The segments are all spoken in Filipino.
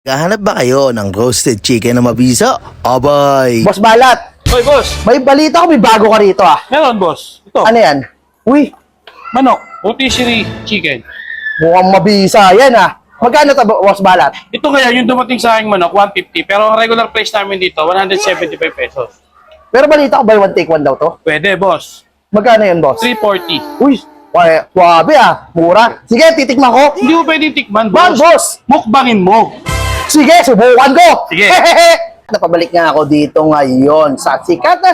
Kahanap ba kayo ng roasted chicken na mabisa? Abay! Boss Balat, Hoy, boss! may balita ko, may bago ka rito ah. Meron, boss. Ito, Ano yan? Uy, manok. Rotisserie chicken. mukhang mabisa yan ah. Magkano to, Boss Balat? Ito kaya yung dumating sa aking manok, 150. Pero ang regular price namin dito, 175 pesos. Pero balita ko, buy one take one daw to. Pwede, boss. Magkano yan, boss? 340. Uy, suwabe ah. Mura. Sige, titikman ko. Hindi mo pwedeng tikman, Bang, boss. boss! Mukbangin mo. Sige, subukan ko! Sige. Napabalik nga ako dito ngayon sa sikat na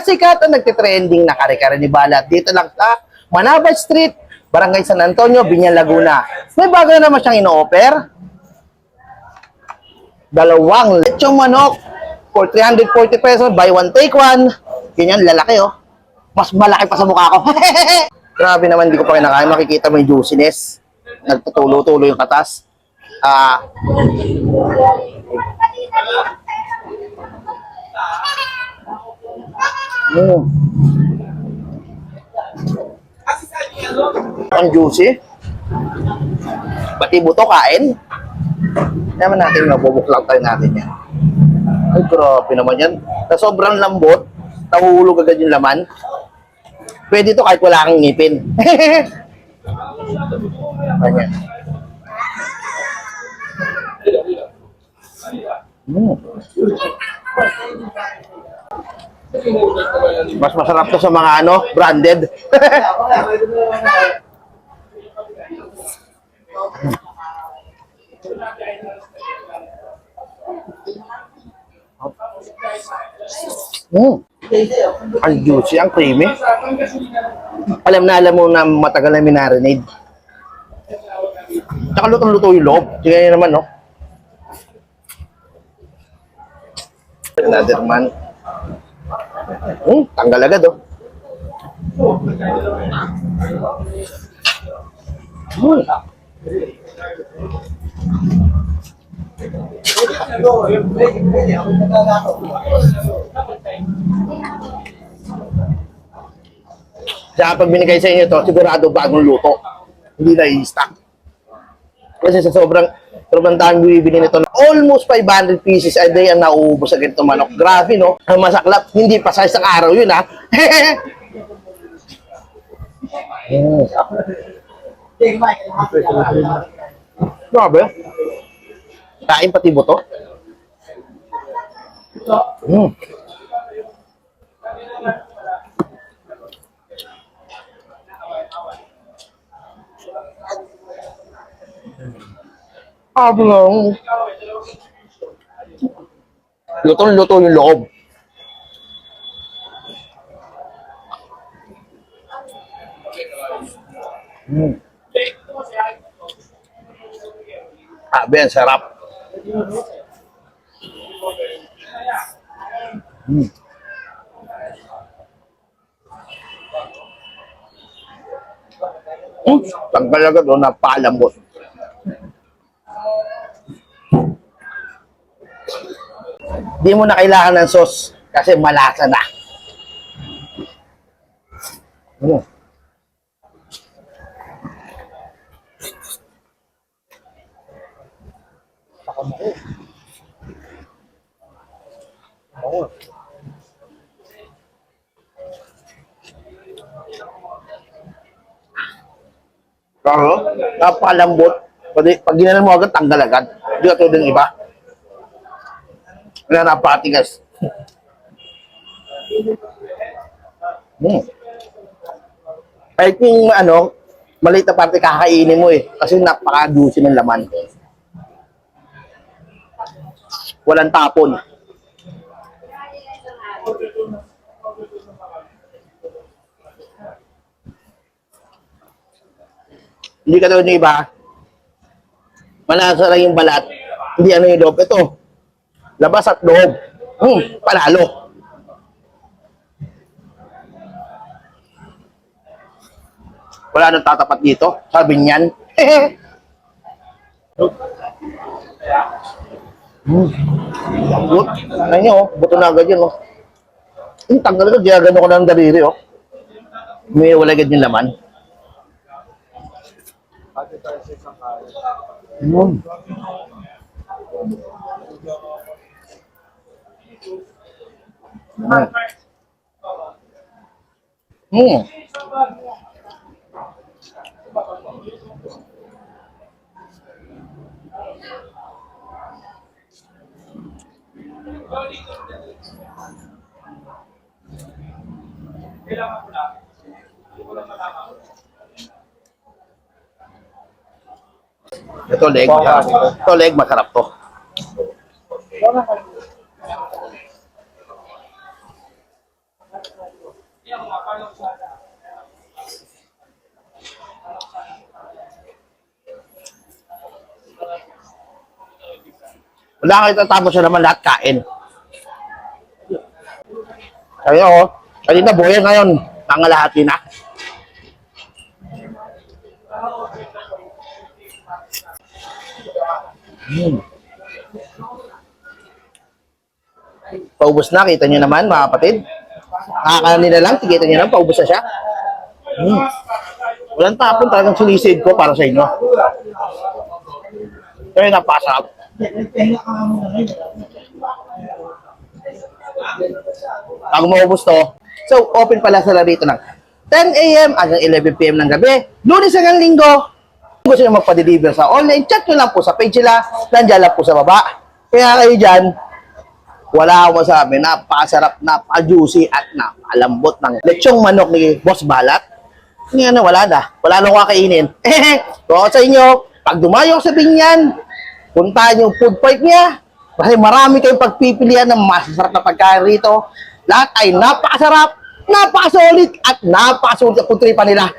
nagtitrending na kare-kare ni Balat. Dito lang sa Manabay Street, Barangay San Antonio, Binyan, Laguna. May bago na naman siyang ino-offer. Dalawang lechong manok for 340 pesos, buy one take one. Ganyan, lalaki oh. Mas malaki pa sa mukha ko. Grabe naman, hindi ko pa kinakain. Makikita mo yung juiciness. Nagpatulo-tulo yung katas. Ang juicy. Pati buto kain. Naman natin, mabubuklang tayo natin yan. Ay, grabe naman yan. Na sobrang lambot, nahuhulog agad yung laman. Pwede ito kahit wala kang ngipin. Ganyan. Mas masarap to sa mga branded. Ang juicy, ang creamy. Alam mo na matagal na minarinade. Tsaka lutong-luto yung loob. Sige naman, no? Another man. Tanggal agad, oh. Kaya pag binigay sa inyo to, sigurado bagong luto. Hindi na i-stock. Kasi sa sobrang dami bibili nito, almost 500 pieces a day ang nauubos sa ganito manok. Grabe, no? Ang masaklap, hindi pa sa isang araw yun, ha? Grabe. Kain pati buto. Lutong-luto yung loob. Ang sarap. Tanggal agad, napalambot. Di mo na kailangan ng sauce kasi malasa na. Pero, napalambot. Pag ginalan mo agad, tanggal agad. Hindi ka tulad ng iba. Wala napatigas. Kahit yung maliit na parte kakainin mo eh. Kasi napaka-juicy ng laman. Walang tapon. Hindi ka tulad ng iba. Malasa lang yung balat. Hindi yung loob. Ito. Labas at loob. Panalo. Wala nang tatapat dito. Sabi niyan. Lambot. Ano nyo, buto na agad yun. Tanggal agad. Gagano ko ng daliri. May wala agad yung laman. Mm. Ito leg, masarap. Ito leg, masarap to. Wala kayo tatapos na naman lahat kain. Kaya oh, kanina buhay ngayon, nangalahati na. Paubos na, kita nyo naman mga kapatid. Nakakanin na lang, kita nyo naman, paubos na siya. Walang tapon, talagang sinisid ko para sa inyo. Kaya napasarap. Bago maubos to, so open pala sila dito ng 10 a.m. hanggang 11 p.m. ng gabi. Lunes hanggang Linggo. Kung gusto nyo magpa-deliver sa online, chat nyo lang po sa page nila. Nandiyan lang po sa baba. Kaya kayo dyan, wala akong masabi. Napakasarap, napaka-juicy at napakalambot ng lechong manok ni Boss Balat. Ngayon na, wala na. Wala na akong kakainin. So sa inyo, pag dumayo sa Binyan, puntahan yung food fight niya. Kasi marami kayong pagpipilian ng masasarap na pagkain rito. Lahat ay napakasarap, napakasulit, at napakasulit ang putripan nila.